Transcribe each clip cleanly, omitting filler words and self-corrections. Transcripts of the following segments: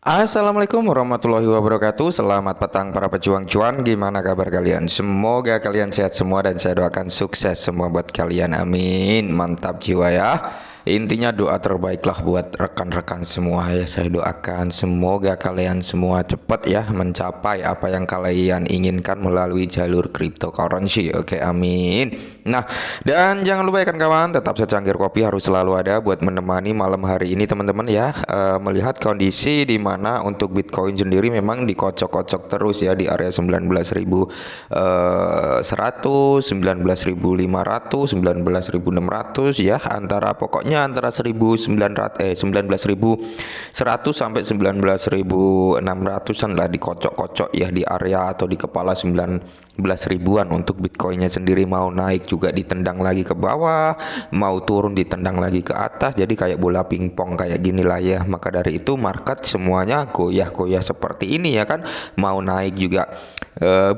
Assalamualaikum warahmatullahi wabarakatuh. Selamat petang para pejuang cuan. Gimana kabar kalian? Semoga kalian sehat semua dan saya doakan sukses semua buat kalian. Amin. Mantap jiwa ya. Intinya doa terbaiklah buat rekan-rekan semua ya. Saya doakan semoga kalian semua cepat ya mencapai apa yang kalian inginkan melalui jalur cryptocurrency. Oke, amin. Nah, dan jangan lupa ya kawan, tetap secangkir kopi harus selalu ada buat menemani malam hari ini teman-teman ya. Melihat kondisi di mana untuk Bitcoin sendiri memang dikocok-kocok terus ya di area 19.100, 19.500, 19.600 ya, antara pokoknya antara 19.100 sampai 19.600-an lah dikocok-kocok ya di area atau di kepala 19 ribuan untuk Bitcoinnya sendiri. Mau naik juga ditendang lagi ke bawah, mau turun ditendang lagi ke atas, jadi kayak bola pingpong kayak gini lah ya. Maka dari itu market semuanya goyah-goyah seperti ini ya kan. Mau naik juga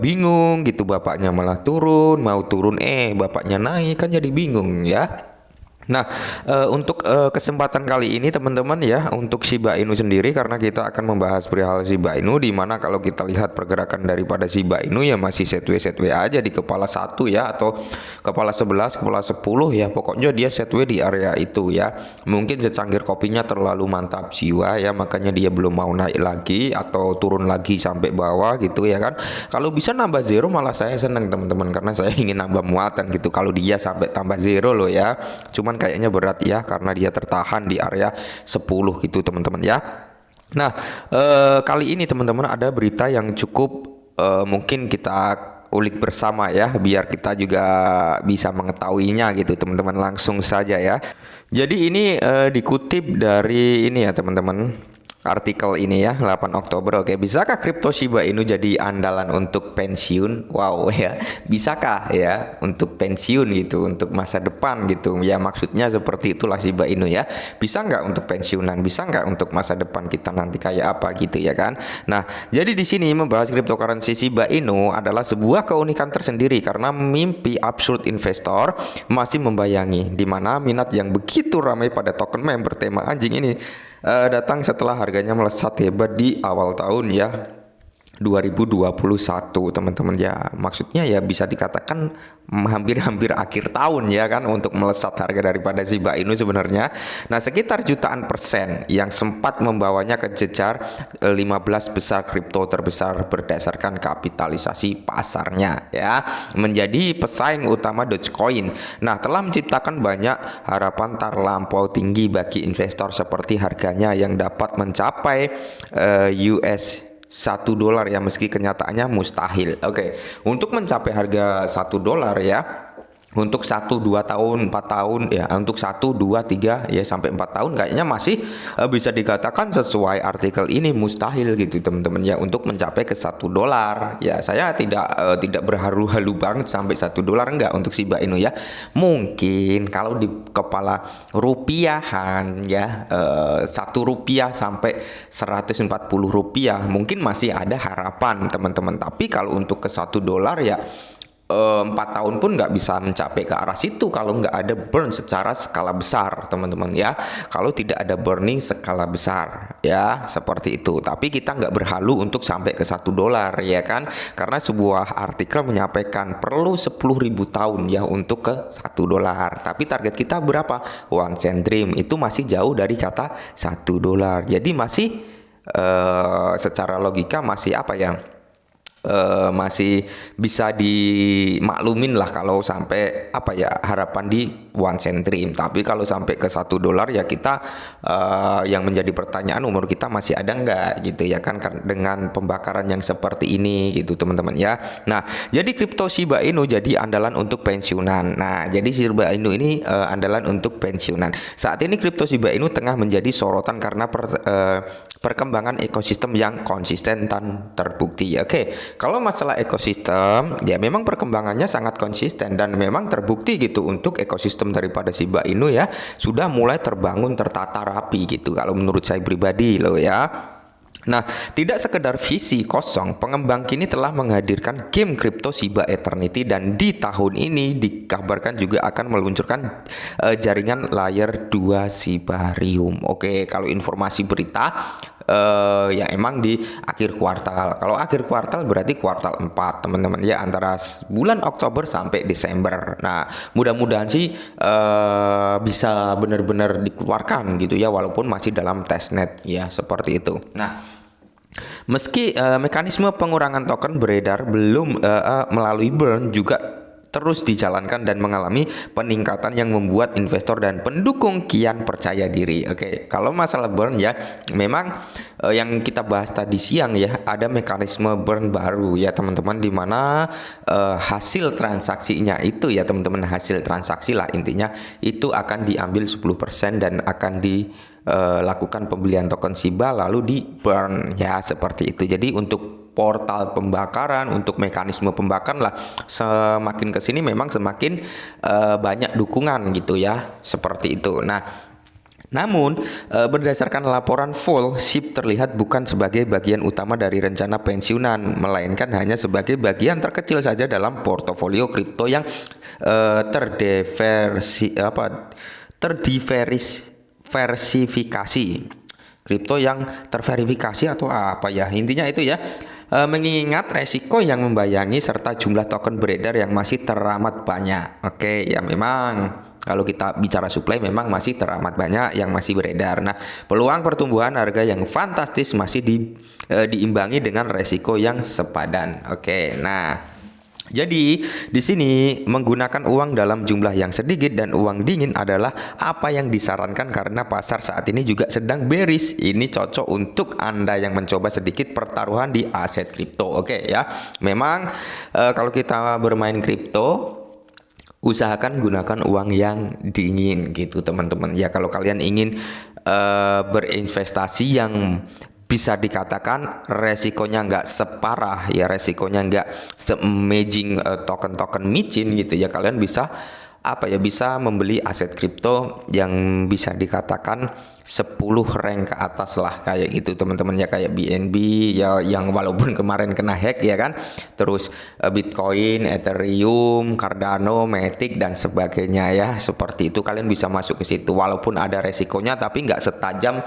bingung gitu, bapaknya malah turun, mau turun bapaknya naik, kan jadi bingung ya. Nah, untuk kesempatan kali ini teman-teman ya, untuk Shiba Inu sendiri, karena kita akan membahas perihal Shiba Inu, di mana kalau kita lihat pergerakan daripada Shiba Inu ya masih setway aja di kepala 1 ya, atau kepala 11, kepala 10 ya, pokoknya dia setway di area itu ya. Mungkin secangkir kopinya terlalu mantap jiwa ya, makanya dia belum mau naik lagi atau turun lagi sampai bawah gitu ya kan. Kalau bisa nambah zero malah saya seneng teman-teman, karena saya ingin nambah muatan gitu kalau dia sampai tambah zero loh ya. Cuman kayaknya berat ya, karena dia tertahan di area 10 gitu teman-teman ya. Nah, kali ini teman-teman ada berita yang cukup mungkin kita ulik bersama ya, biar kita juga bisa mengetahuinya gitu teman-teman. Langsung saja ya. Jadi ini dikutip dari ini ya teman-teman, artikel ini ya, 8 Oktober. Oke, bisakah kripto Shiba Inu jadi andalan untuk pensiun? Wow ya, bisakah ya untuk pensiun gitu, untuk masa depan gitu ya, maksudnya seperti itulah Shiba Inu ya. Bisa nggak untuk pensiunan? Bisa nggak untuk masa depan kita nanti kayak apa gitu ya kan. Nah, jadi di sini membahas cryptocurrency Shiba Inu adalah sebuah keunikan tersendiri karena mimpi absurd investor masih membayangi, di mana minat yang begitu ramai pada token meme bertema anjing ini datang setelah harganya melesat hebat di awal tahun ya 2021 teman-teman ya. Maksudnya ya bisa dikatakan hampir-hampir akhir tahun ya kan, untuk melesat harga daripada Shiba Inu sebenarnya. Nah, sekitar jutaan persen yang sempat membawanya ke jejar 15 besar kripto terbesar berdasarkan kapitalisasi pasarnya ya, menjadi pesaing utama Dogecoin. Nah, telah menciptakan banyak harapan terlampau tinggi bagi investor, seperti harganya yang dapat mencapai US $1 ya, meski kenyataannya mustahil. Oke, untuk mencapai harga $1 ya, untuk 1 2 tahun 4 tahun ya, untuk 1 2 3 ya sampai 4 tahun kayaknya masih bisa dikatakan sesuai artikel ini mustahil gitu teman-teman ya, untuk mencapai ke $1 ya. Saya tidak berhalu-halu banget sampai $1 enggak untuk Shiba Inu ya. Mungkin kalau di kepala rupiahan ya, Rp1 sampai Rp140 mungkin masih ada harapan teman-teman. Tapi kalau untuk ke $1 ya 4 tahun pun nggak bisa mencapai ke arah situ kalau nggak ada burn secara skala besar teman-teman ya. Kalau tidak ada burning skala besar ya, seperti itu. Tapi kita nggak berhalu untuk sampai ke $1 ya kan, karena sebuah artikel menyampaikan perlu 10.000 tahun ya untuk ke $1. Tapi target kita berapa? One cent dream, itu masih jauh dari kata $1. Jadi masih secara logika masih apa ya, masih bisa dimaklumin lah kalau sampai apa ya, harapan di one cent dream. Tapi kalau sampai ke $1 ya kita yang menjadi pertanyaan, umur kita masih ada nggak gitu ya kan, dengan pembakaran yang seperti ini gitu teman-teman ya. Nah, jadi kripto Shiba Inu jadi andalan untuk pensiunan. Nah, jadi Shiba Inu ini andalan untuk pensiunan. Saat ini kripto Shiba Inu tengah menjadi sorotan karena perkembangan ekosistem yang konsisten dan terbukti. Oke, kalau masalah ekosistem ya memang perkembangannya sangat konsisten dan memang terbukti gitu, untuk ekosistem daripada Shiba Inu ya sudah mulai terbangun tertata rapi gitu kalau menurut saya pribadi loh ya. Nah, tidak sekedar visi kosong, pengembang kini telah menghadirkan game kripto Shiba Eternity, dan di tahun ini dikabarkan juga akan meluncurkan jaringan layer 2 Shibarium. Oke, kalau informasi berita ya emang di akhir kuartal. Kalau akhir kuartal berarti kuartal 4 teman-teman ya, antara bulan Oktober sampai Desember. Nah, mudah-mudahan sih bisa benar-benar dikeluarkan gitu ya, walaupun masih dalam testnet ya, seperti itu. Nah, meski mekanisme pengurangan token beredar belum melalui burn juga terus dijalankan dan mengalami peningkatan yang membuat investor dan pendukung kian percaya diri. Oke, kalau masalah burn ya, memang yang kita bahas tadi siang ya, ada mekanisme burn baru ya teman-teman, di mana hasil transaksinya itu ya teman-teman, hasil transaksi lah intinya, itu akan diambil 10% dan akan lakukan pembelian token SHIBA lalu di burn ya, seperti itu. Jadi untuk portal pembakaran, untuk mekanisme pembakaran lah, semakin kesini memang semakin banyak dukungan gitu ya, seperti itu. Nah, namun berdasarkan laporan full, SHIB terlihat bukan sebagai bagian utama dari rencana pensiunan, melainkan hanya sebagai bagian terkecil saja dalam portofolio kripto yang terdiversifikasi. Kripto yang terverifikasi atau apa ya, intinya itu ya, mengingat resiko yang membayangi serta jumlah token beredar yang masih teramat banyak. Oke ya, memang kalau kita bicara supply memang masih teramat banyak yang masih beredar. Nah, peluang pertumbuhan harga yang fantastis masih diimbangi dengan resiko yang sepadan. Oke, nah, jadi di sini menggunakan uang dalam jumlah yang sedikit dan uang dingin adalah apa yang disarankan karena pasar saat ini juga sedang bearish. Ini cocok untuk Anda yang mencoba sedikit pertaruhan di aset kripto. Oke ya. Memang kalau kita bermain kripto, usahakan gunakan uang yang dingin gitu teman-teman. Ya, kalau kalian ingin berinvestasi yang bisa dikatakan resikonya nggak separah ya, resikonya nggak se-amazing token-token micin gitu ya, kalian bisa bisa membeli aset kripto yang bisa dikatakan 10 rank ke atas lah, kayak gitu teman-teman ya, kayak BNB ya, yang walaupun kemarin kena hack ya kan, terus Bitcoin, Ethereum, Cardano, Matic dan sebagainya ya, seperti itu. Kalian bisa masuk ke situ walaupun ada resikonya, tapi nggak setajam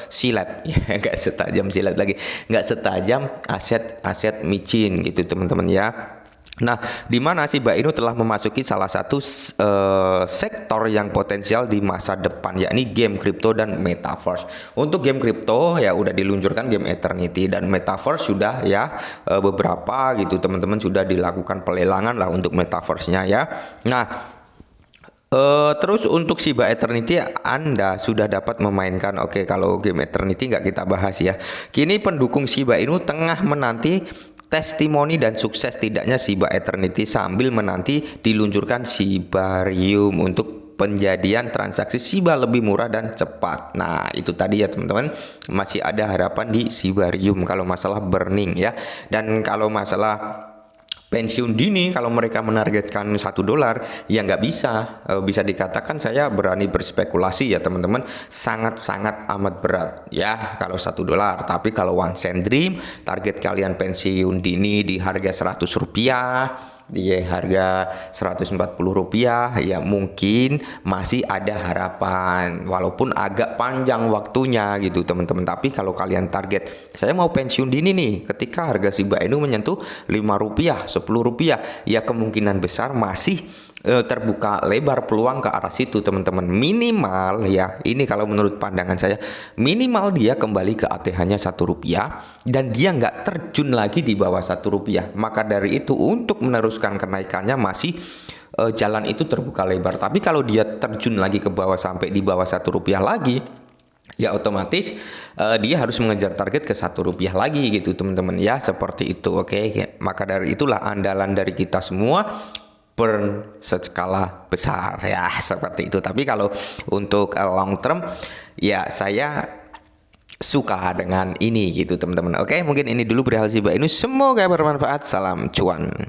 silet ya, nggak setajam silet lagi, nggak setajam aset micin gitu teman-teman ya. Nah, di mana Shiba Inu telah memasuki salah satu sektor yang potensial di masa depan, yakni game kripto dan metaverse. Untuk game kripto ya udah diluncurkan game Eternity, dan metaverse sudah ya beberapa gitu teman-teman, sudah dilakukan pelelangan lah untuk metaverse-nya ya. Nah, terus untuk Shiba Eternity Anda sudah dapat memainkan. Oke, kalau game Eternity nggak kita bahas ya. Kini pendukung Shiba Inu tengah menanti testimoni dan sukses tidaknya Shiba Eternity sambil menanti diluncurkan Shibarium untuk penjadian transaksi Shiba lebih murah dan cepat. Nah, itu tadi ya teman-teman, masih ada harapan di Shibarium kalau masalah burning ya. Dan kalau masalah pensiun dini, kalau mereka menargetkan $1 ya nggak bisa dikatakan saya berani berspekulasi ya teman-teman, sangat-sangat amat berat ya kalau $1. Tapi kalau one cent dream, target kalian pensiun dini di harga $100, di harga Rp140 ya, mungkin masih ada harapan walaupun agak panjang waktunya gitu teman-teman. Tapi kalau kalian target saya mau pensiun dini nih ketika harga Shiba Inu menyentuh Rp5, Rp10 ya, kemungkinan besar masih terbuka lebar peluang ke arah situ teman-teman. Minimal ya, ini kalau menurut pandangan saya, minimal dia kembali ke ATH-nya Rp1 dan dia nggak terjun lagi di bawah Rp1. Maka dari itu untuk meneruskan kenaikannya masih jalan itu terbuka lebar. Tapi kalau dia terjun lagi ke bawah sampai di bawah Rp1 lagi, ya otomatis dia harus mengejar target ke Rp1 lagi gitu teman-teman ya, seperti itu. Oke, maka dari itulah andalan dari kita semua burn skala besar ya, seperti itu. Tapi kalau untuk long term ya saya suka dengan ini gitu teman-teman. Oke, mungkin ini dulu perihal Shiba Inu, semoga bermanfaat. Salam cuan.